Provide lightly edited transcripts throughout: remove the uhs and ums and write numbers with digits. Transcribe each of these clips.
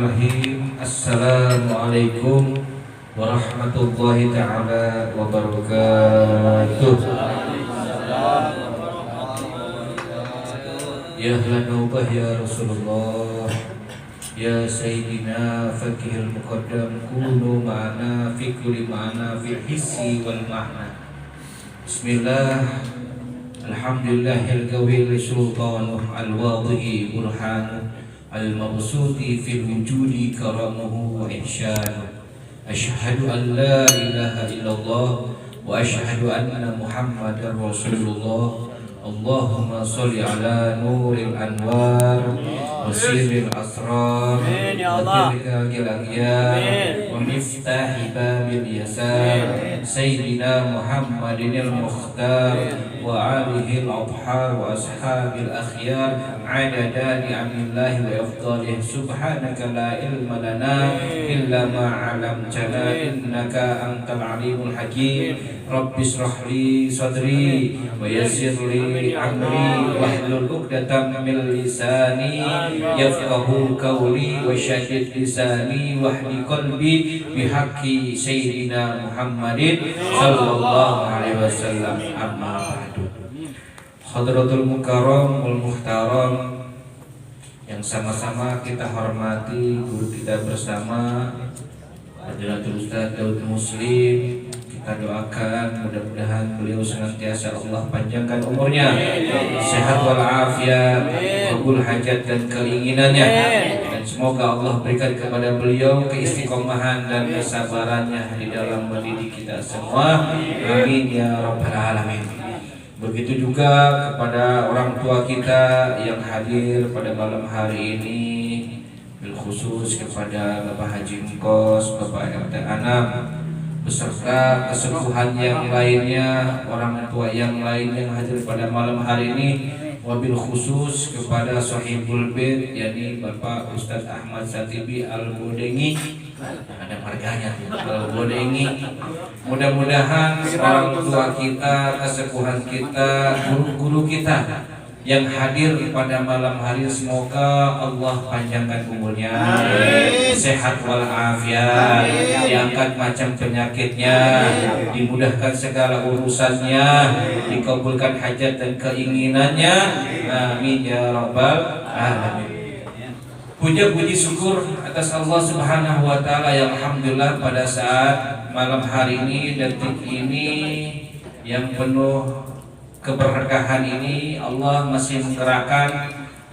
Bismillahirrahmanirrahim. Assalamualaikum warahmatullahi ta'ala wabarakatuh. Ya lanubah ya Rasulullah, ya Sayyidina Fakihul Muqaddam, kunu ma'ana fi kulli ma'ana fil hissi wal ma'na. Bismillah. Alhamdulillahil qawil sultanuh al-wadhi'i burhanuh al-mabsuti fil wujudi karamuhu wa ihsanuh. Asyhadu an la ilaha illallah wa asyhadu anna Muhammadar Rasulullah. Allahumma sholli ala nuril anwar wa sirril asrar wa tilkal aghyar wa miftahi babil yasar sayyidina Muhammadinil mukhtar wa alihi al-adhar wa ashabil akhyar adada ni'amillahi wa afdalih. Subhanaka la ilma lana illa ma 'allamtana innaka antal alimul hakim. Rabbi shrah li sadri wa yassir li amri wahlul 'uqdatam min lisani yafqahu qawli wa syaddid lisani wahdi qalbi bihaqqi sayyidina Muhammadin sallallahu alaihi wasallam. Amma ba'du. Hadratul mukarram wal muhtaram yang sama-sama kita hormati guru kita bersama Fadilatul Ustaz Daud Muslim. Kita doakan mudah-mudahan beliau senantiasa Allah panjangkan umurnya, sehat walafiat, kabul hajat dan keinginannya, dan semoga Allah berikan kepada beliau keistiqomahan dan kesabarannya di dalam mendidik kita semua. Amin ya rabbal alamin. Begitu juga kepada orang tua kita yang hadir pada malam hari ini, bil khusus kepada Bapak Haji Mkos, Bapak RT Anam, beserta kesepuhan yang lainnya, orang tua yang lain yang hadir pada malam hari ini, wabil khusus kepada Sohibul Bait, yakni Bapak Ustadz Ahmad Satibi Al-Bodengi, ada marganya Al-Bodengi. Mudah-mudahan orang tua kita, kesepuhan kita, guru-guru kita yang hadir pada malam hari, semoga Allah panjangkan umurnya, sehat walafiat, diangkat macam penyakitnya, dimudahkan segala urusannya, dikabulkan hajat dan keinginannya. Amin ya rabbal alamin. Puja puji syukur atas Allah Subhanahu wa taala yang alhamdulillah pada saat malam hari ini, detik ini yang penuh keberkahan ini, Allah masih menggerakkan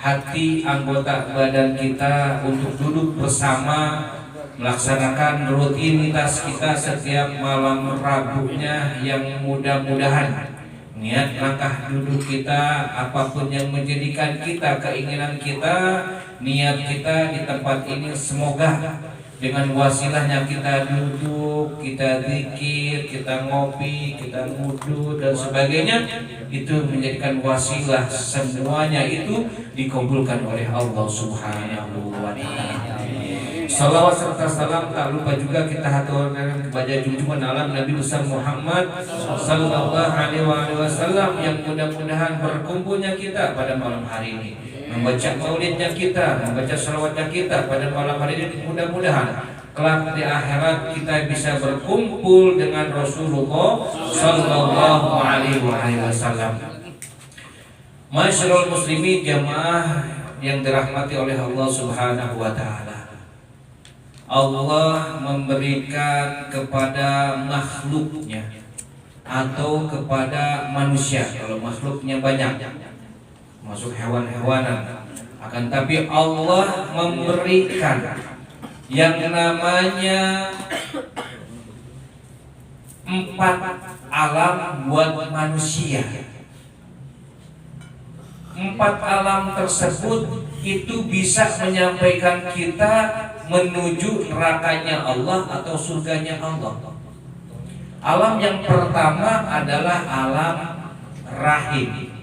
hati anggota badan kita untuk duduk bersama melaksanakan rutinitas kita setiap malam Rabunya, yang mudah-mudahan niat langkah duduk kita, apapun yang menjadikan kita, keinginan kita, niat kita di tempat ini, semoga dengan wasilahnya kita duduk, kita zikir, kita ngopi, kita wudu dan sebagainya, itu menjadikan wasilah semuanya itu dikabulkan oleh Allah Subhanahu wa taala. Salawat serta salam tak lupa juga kita haturkan kepada junjungan alam Nabi besar Muhammad sallallahu alaihi wasallam, yang mudah-mudahan berkumpulnya kita pada malam hari ini, membaca maulidnya kita, membaca salawatnya kita pada malam hari ini, mudah-mudahan kelak di akhirat kita bisa berkumpul dengan Rasulullah sallallahu alaihi wasallam. Masyarul muslimin jamaah yang dirahmati oleh Allah Subhanahu wa taala. Allah memberikan kepada makhluknya atau kepada manusia, kalau makhluknya banyak masuk hewan-hewanan, akan tapi Allah memberikan yang namanya 4 alam buat manusia. 4 alam tersebut itu bisa menyampaikan kita menuju nerakanya Allah atau surganya Allah. Alam yang pertama adalah alam rahim.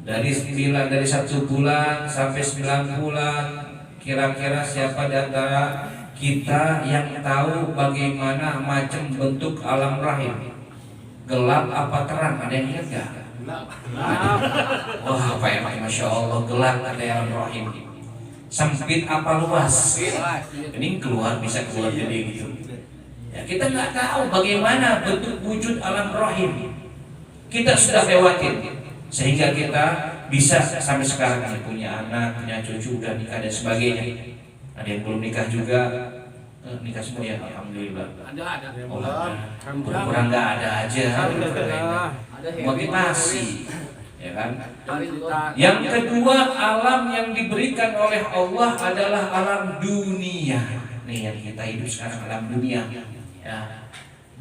Dari 1 bulan sampai 9 bulan, kira-kira siapa di antara kita yang tahu bagaimana macam bentuk alam rahim? Gelap apa terang? Ada yang ingat gak? Wah, apa ya, Masya Allah, gelap ada alam rahim. Sempit apa luas? Ini bisa keluar gede gitu. Ya, kita nggak tahu bagaimana bentuk wujud alam rahim. Kita sudah lewatin sehingga kita bisa sampai sekarang ini punya anak, punya cucu, udah nikah dan sebagainya. Ada yang belum nikah juga, nikah semua ya, alhamdulillah. Ada. Oh, kurang nggak ada aja. Motivasi. Ya kan? Yang kedua, alam yang diberikan oleh Allah adalah alam dunia. Nih yang kita hidup sekarang, alam dunia. Ya.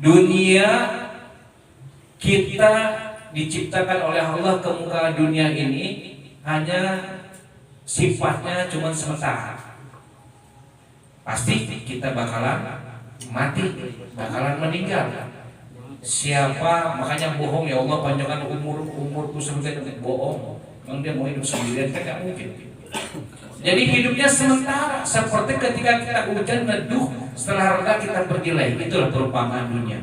Dunia kita diciptakan oleh Allah ke muka dunia ini hanya sifatnya cuma sementara. Pasti kita bakalan mati, bakalan meninggal. Siapa makanya bohong ya Allah panjangkan umurku sampai bohong. Memang dia mau hidup sendirian kan tidak mungkin. Jadi hidupnya sementara, seperti ketika kita hujan neduh, setelah reda kita pergi lagi. Itulah perumpamaan dunia.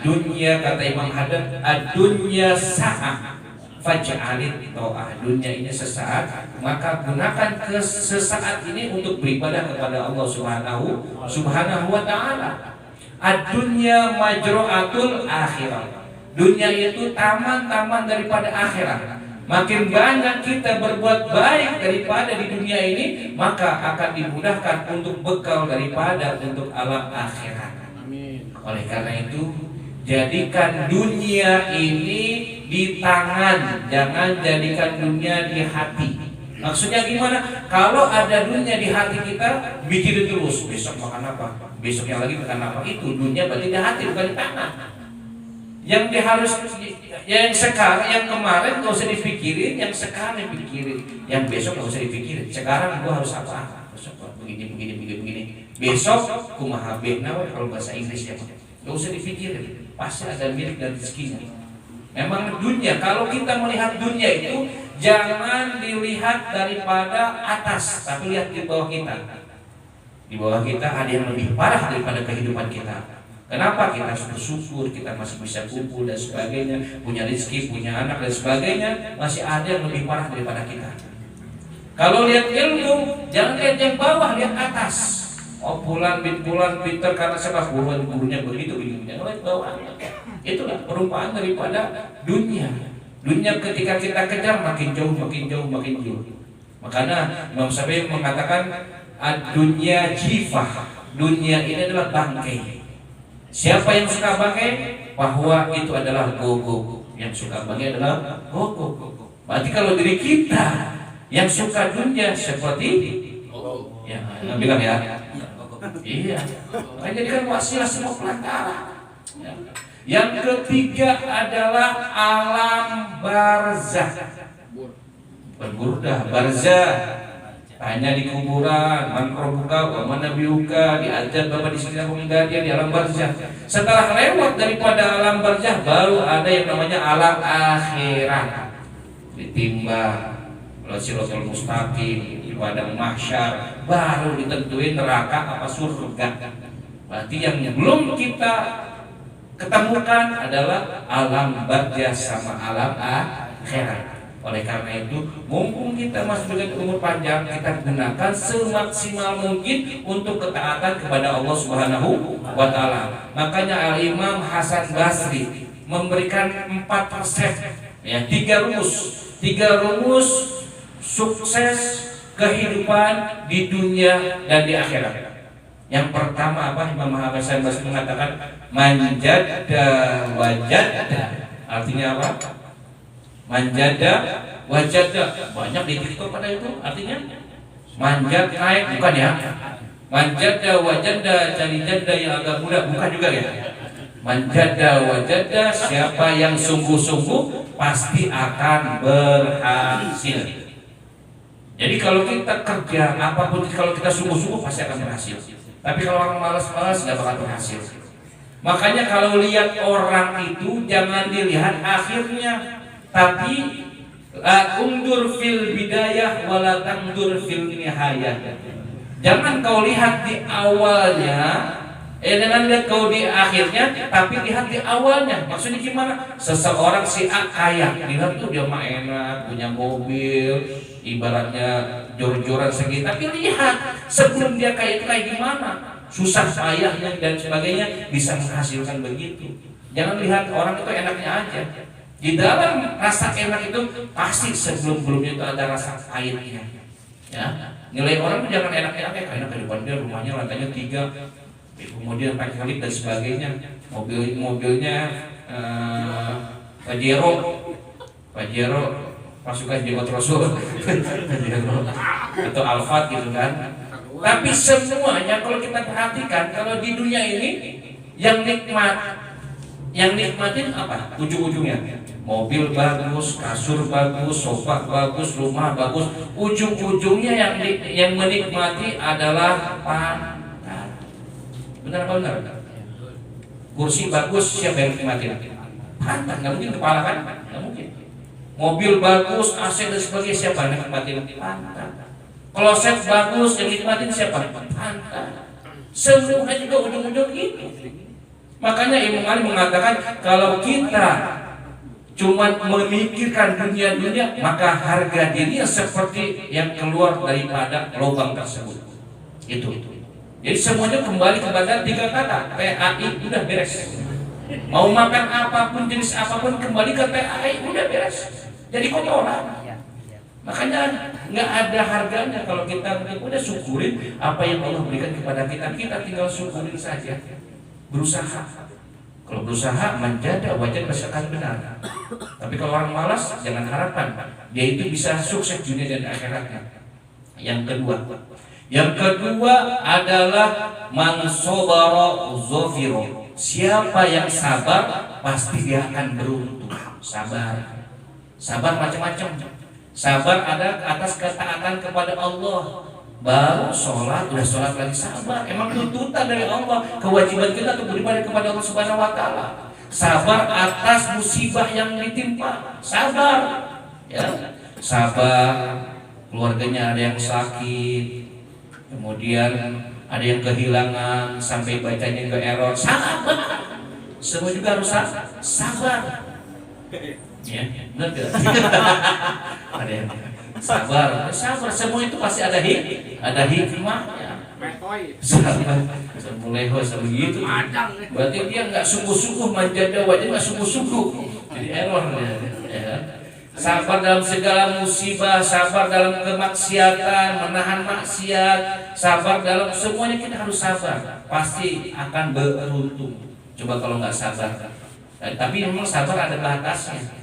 Dunia kata Imam Haddad, dunia sa'ah faj'alit ta'ah. Dunia ini sesaat, maka gunakan sesaat ini untuk beribadah kepada Allah Subhanahu wa taala. Dunia majru'atul akhirat. Dunia itu taman-taman daripada akhirat. Makin banyak kita berbuat baik daripada di dunia ini, maka akan dimudahkan untuk bekal daripada untuk alam akhirat. Amin. Oleh karena itu, jadikan dunia ini di tangan, jangan jadikan dunia di hati. Maksudnya gimana? Kalau ada dunia di hati kita, mikirin terus besok makan apa, besoknya lagi makan apa. Itu dunia berarti di hati, bukan di tangan. Yang sekarang, yang kemarin nggak usah dipikirin, yang sekarang dipikirin, yang besok nggak usah dipikirin. Sekarang gua harus apa? Besok begini. Besok kumaha benawe kalau bahasa Inggris ya. Nggak usah dipikirin, pasti ada milik dan rezekinya. Memang dunia, kalau kita melihat dunia itu jangan dilihat daripada atas, tapi lihat di bawah kita. Di bawah kita ada yang lebih parah daripada kehidupan kita. Kenapa? Kita bersyukur, kita masih bisa kumpul dan sebagainya, punya rezeki, punya anak dan sebagainya, masih ada yang lebih parah daripada kita. Kalau lihat ilmu, jangan lihat yang bawah, lihat atas. Oh bulan pinter karena sebab gurunya begitu, jangan lihat bawahnya. Itulah perumpamaan daripada dunia. Dunia ketika kita kejar makin jauh. Makanya Imam Syafi'i mengatakan dunia jifah. Dunia ini adalah bangkai. Siapa yang suka bangkai, bahwa itu adalah gogo. Yang suka bangkai adalah gogo. Berarti kalau diri kita yang suka dunia seperti ya, bilang ya. Iya. Kan jadikan wasilah semua pelantara. Ya. Yang ketiga adalah alam barzah. Berburdah barzah. Hanya di kuburan, man rabbuka wa man nabiyuka, diajar Bapak di sini di alam barzah. Setelah lewat daripada alam barzah, baru ada yang namanya alam akhirat. Ditimbang Siratal Mustaqim, di padang mahsyar, baru ditentuin neraka apa surga. Berarti yang belum kita ketemukan adalah alam barzah sama alam akhirat. Oleh karena itu, mumpung kita masih dengan umur panjang, kita gunakan semaksimal mungkin untuk ketaatan kepada Allah Subhanahu wa taala. Makanya Al-Imam Hasan Basri memberikan 4 resep, ya, 3 rumus sukses kehidupan di dunia dan di akhirat. Yang pertama apa? Imam Hasan Basri mengatakan manjada wajada. Artinya apa? Manjada wajada, banyak di TikTok pada itu. Artinya manjat naik, bukan ya? Manjada wajada, cari janda yang agak muda, bukan juga ya? Manjada wajada, siapa yang sungguh-sungguh pasti akan berhasil. Jadi kalau kita kerja apapun, kalau kita sungguh-sungguh pasti akan berhasil. Tapi kalau orang malas-malas nggak bakal berhasil. Makanya kalau lihat orang itu jangan dilihat akhirnya, tapi undur fil bidayah wala tangdur fil nihayah. Jangan kau lihat di awalnya, Jangan lihat kau di akhirnya, tapi lihat di awalnya. Maksudnya gimana? Seseorang si A kaya, lihat tuh dia mah enak, punya mobil, ibaratnya jor-joran segini. Tapi lihat sebelum dia kaya itu kayak gimana, susah payahnya dan sebagainya bisa menghasilkan begitu. Jangan lihat orang itu enaknya aja. Di dalam rasa enak itu pasti sebelum-belumnya itu ada rasa pahitnya. Ya, nilai orang itu jangan enak-enak ya, karena kehidupan dia rumahnya lantainya 3. Kemudian pakai lift dan sebagainya, mobilnya Pajero pasukan jenggot Rasul atau Alphard gitu kan. Tapi semuanya kalau kita perhatikan, kalau di dunia ini yang nikmatin apa? Ujung-ujungnya mobil bagus, kasur bagus, sofa bagus, rumah bagus. Ujung-ujungnya yang menikmati adalah benar apa benar? Kursi bagus, siapa yang nikmatin? Pantat, nggak mungkin kepala kan? Nggak mungkin. Mobil bagus, AC dan sebagainya, siapa yang nikmatin? Pantat. Kloset bagus, yang nikmatin siapa? Pantat. Semua juga ujung-ujung gitu. Makanya Imam Ali mengatakan kalau kita cuma memikirkan dunia-dunia, maka harga dirinya seperti yang keluar daripada lubang tersebut. Itu. Jadi semuanya kembali kepada 3 kata, PAI, udah beres. Mau makan apapun, jenis apapun, kembali ke PAI, udah beres. Jadi kotoran. Makanya nggak ada harganya kalau kita udah syukurin apa yang Allah berikan kepada kita. Kita tinggal syukurin saja. Berusaha. Kalau berusaha menjaga wajar pasti akan benar. Tapi kalau orang malas, jangan harapkan dia itu bisa sukses dunia dan akhiratnya. Yang kedua adalah man sabara zafiro. Siapa yang sabar pasti dia akan beruntung. Sabar macam-macam. Sabar ada atas ketaatan kepada Allah. Baru sholat, udah sholat lagi sabar. Emang tuntutan dari Allah, kewajiban kita untuk beribadah kepada Allah Subhanahu Wa Taala. Sabar atas musibah yang ditimpa. Sabar, ya. Sabar. Keluarganya ada yang sakit. Kemudian ada yang kehilangan sampai bacanya ke error, sabar. Semua juga harus sabar. Ya, benar tidak? Ada yang sabar. Semua itu pasti ada hikmahnya. Sabar, semuleho begitu. Berarti dia nggak sungguh-sungguh menjaga wajah, nggak sungguh-sungguh. Jadi error ya. Sabar dalam segala musibah, sabar dalam kemaksiatan, menahan maksiat, sabar dalam semuanya kita harus sabar. Pasti akan beruntung. Coba kalau nggak sabar. Tapi memang sabar ada batasnya.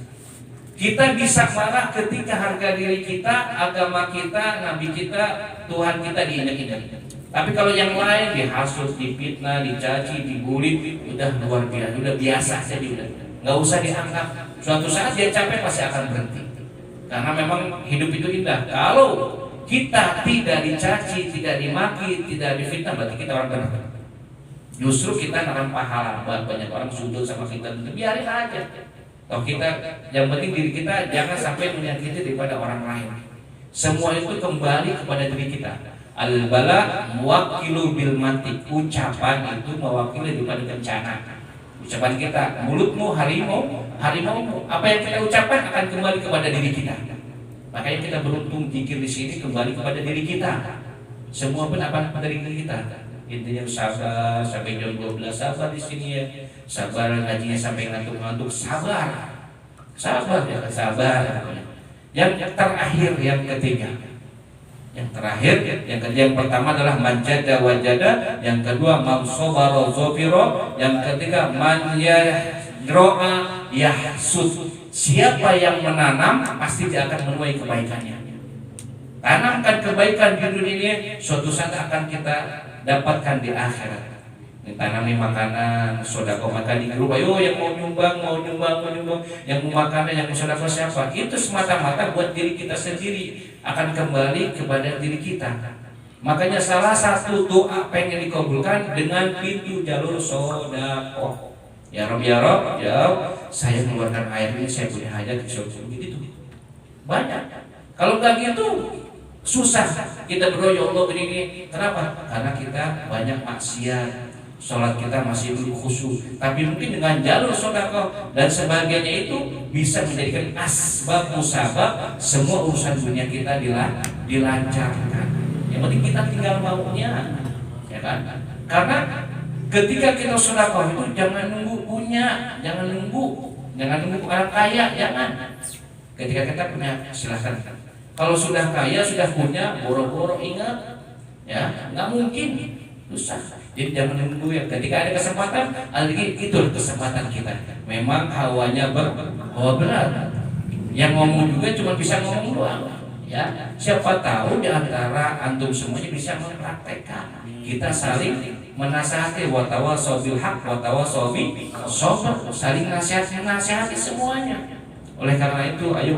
Kita bisa marah ketika harga diri kita, agama kita, nabi kita, Tuhan kita diinjak-injak. Tapi kalau yang lain dihasut, difitnah, dicaci, dibully, udah luar biasa, udah biasa saja udah. Nggak usah dianggap. Suatu saat dia capek pasti akan berhenti. Karena memang hidup itu indah. Kalau kita tidak dicaci, tidak dimaki, tidak difitnah, berarti kita orang benar. Justru kita akan pahala. Banyak orang sudut sama kita, biarin aja. Kalau kita, yang penting diri kita jangan sampai menyakiti daripada orang lain. Semua itu kembali kepada diri kita. Al-bala muwakkilu bil mantik. Ucapan itu mewakili daripada bencana. Ucapan kita, mulutmu harimau, harimaumu. Apa yang kita ucapkan akan kembali kepada diri kita. Makanya kita beruntung zikir di sini kembali kepada diri kita. Semua pun apa dari diri kita. Intinya sabar sampai jam 12, sabar di sini ya. Sabar ngajinya sampai ngantuk-ngantuk, sabar. Sabar ya, sabar. Yang terakhir, yang ketiga. Yang pertama adalah manjada wajada, yang kedua mamsobaro zofiro, yang ketiga manjadroa yahsud. Siapa yang menanam pasti dia akan menuai kebaikannya. Tanamkan kebaikan di dunia ini, suatu saat akan kita dapatkan di akhirat. Tanami makanan, sodako makan di grup. Ayo yang mau nyumbang, yang mau makanan, yang mau sodako siapa? Itu semata-mata buat diri kita sendiri, akan kembali kepada diri kita. Makanya salah satu doa pengen dikabulkan dengan pintu jalur sodako. Ya Rob, saya mengeluarkan air ini, saya punya hajat, gitu. Banyak. Kalau nggak gitu, susah kita berdoa ya Allah ini. Kenapa? Karena kita banyak maksiat. sholat kita masih belum khusyuk, tapi mungkin dengan jalur sedekah dan sebagainya itu bisa menjadikan asbab musabab semua urusan dunia kita dilancarkan. Yang penting kita tinggal maunya, ya kan? Karena ketika kita sedekah itu jangan nunggu punya, jangan nunggu orang kaya, jangan. Ketika kita punya silahkan. Kalau sudah kaya, sudah punya, boro-boro ingat, ya nggak mungkin, susah. Jadi jangan nunggu ya. Ketika ada kesempatan, itu kesempatan kita. Memang hawanya berat. Yang ngomong juga cuma bisa ngomong doang. Ya, siapa tahu di antara antum semuanya bisa mempraktekkan. Kita saling menasihati, wa tawassaw bil haq wa tawassaw bis sabr, saling nasihati semuanya. Oleh karena itu, ayo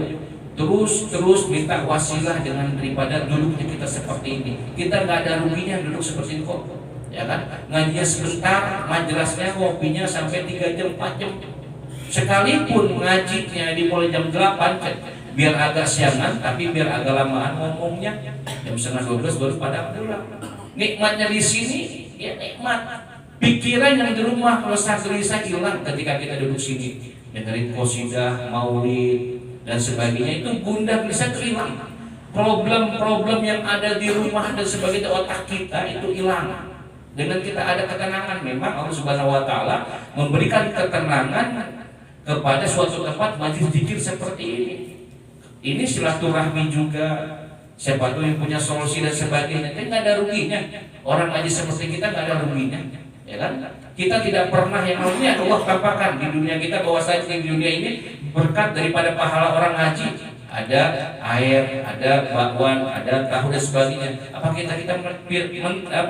terus minta wasilah dengan daripada duduknya kita seperti ini. Kita nggak ada ruginya duduk seperti ini kok, ya kan? Ngajinya sebentar, majelisnya kopinya sampai 3 jam 4 jam. Sekalipun ngajinya dimulai jam 8, biar agak siangan, tapi biar agak lamaan ngomongnya. Jam setengah 12 baru pada pulang. Nikmatnya di sini, ya nikmat. Pikiran yang di rumah kalau gelisah hilang ketika kita duduk sini, dengerin qosidah, maulid dan sebagainya, itu gundah gelisah itu hilang. Problem-problem yang ada di rumah dan sebagainya otak kita itu hilang. Dengan kita ada ketenangan, memang Allah Subhanahu wa taala memberikan ketenangan kepada suatu tempat majelis zikir seperti ini. Ini silaturahmi juga. Siapa tuh yang punya solusi dan sebagainya, kan nggak ada ruginya. Orang ngaji seperti kita nggak ada ruginya, ya kan? Kita tidak pernah yang namanya Allah tampakkan di dunia kita bahwa saat di dunia ini berkat daripada pahala orang ngaji. Ada air, ada bakwan, ada tahu dan sebagainya. Apa kita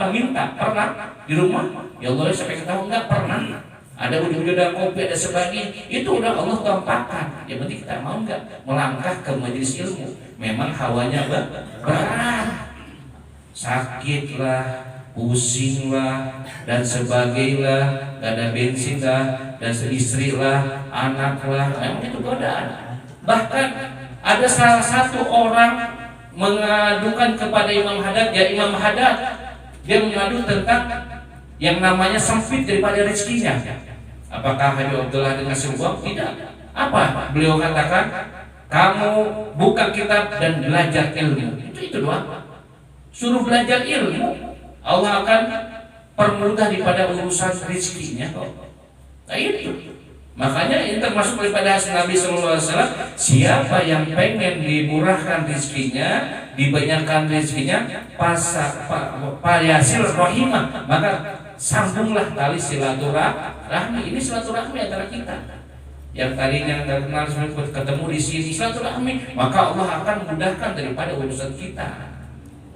minta? Pernah di rumah? Ya Allah sampai ketahui nggak pernah. Ada ujung-ujung ada kopi, ada sebagainya. Itu udah Allah tampakkan. Yang penting kita mau nggak melangkah ke majelis ilmu. Memang hawanya berat, sakit lah, pusing lah, dan sebagainya, gak ada bensin lah, dan istri lah, anak lah, memang itu godaan. Bahkan ada salah satu orang mengadukan kepada Imam Haddad, ya Imam Haddad, dia mengadu tentang yang namanya sempit daripada rezekinya. Apakah Habib Abdullah dengan sebuah? Tidak. Apa beliau katakan? Kamu buka kitab dan belajar ilmu. Itu doang. Suruh belajar ilmu, Allah akan permudah daripada urusan rezekinya kok. Nah itu. Makanya ini termasuk daripada Nabi sallallahu alaihi wasallam, siapa yang pengen dimurahkan rezekinya, dibanyakan rezekinya, yasil rahimah, maka sambunglah tali silaturahmi. Ini silaturahmi antara kita. Yang tadinya nggak kenal ketemu di sini silaturahmi, maka Allah akan mudahkan daripada urusan kita.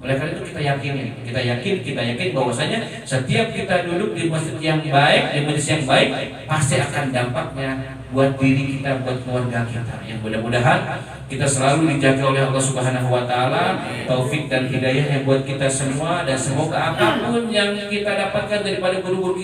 Oleh karena itu kita yakin bahwasanya setiap kita duduk di masjid yang baik, di majelis yang baik, pasti akan dampaknya buat diri kita, buat keluarga kita. Yang mudah-mudahan kita selalu dijaga oleh Allah Subhanahu wa taala, taufik dan hidayah yang buat kita semua, dan semoga apapun yang kita dapatkan daripada guru-guru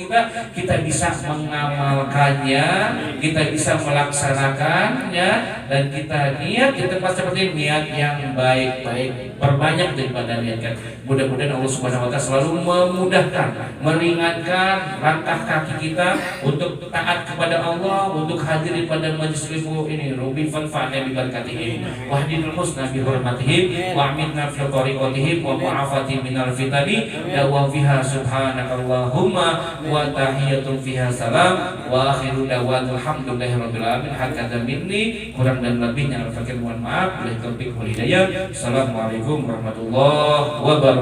kita bisa mengamalkannya, kita bisa melaksanakannya, dan kita niat di tempat seperti niat yang baik-baik, perbanyak daripada niatkan. Mudah-mudahan Allah Subhanahu wa taala selalu memudahkan, meringankan langkah kaki kita untuk taat kepada Allah, untuk hadir pada majelis ilmu ini. Rubi fanfa'na bi barakatihim wahdinil husna bi hurmatihim wa aminna fi tariqatihim wa mu'afati minal fitani wa fiha subhanakallahumma wa tahiyatun fiha salam wa akhiru da'wana alhamdulillahi rabbil alamin. Hakada minni, kurang dan lebihnya al-fakir mohon maaf. Billahi taufiq wal hidayah. Assalamualaikum warahmatullahi wabarakatuh.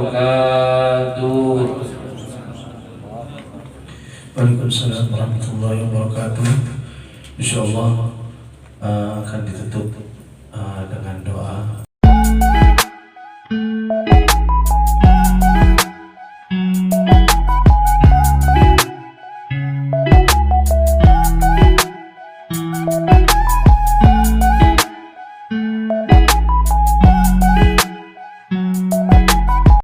Waalaikumsalam warahmatullahi wabarakatuh. Insyaallah akan ditutup dengan doa.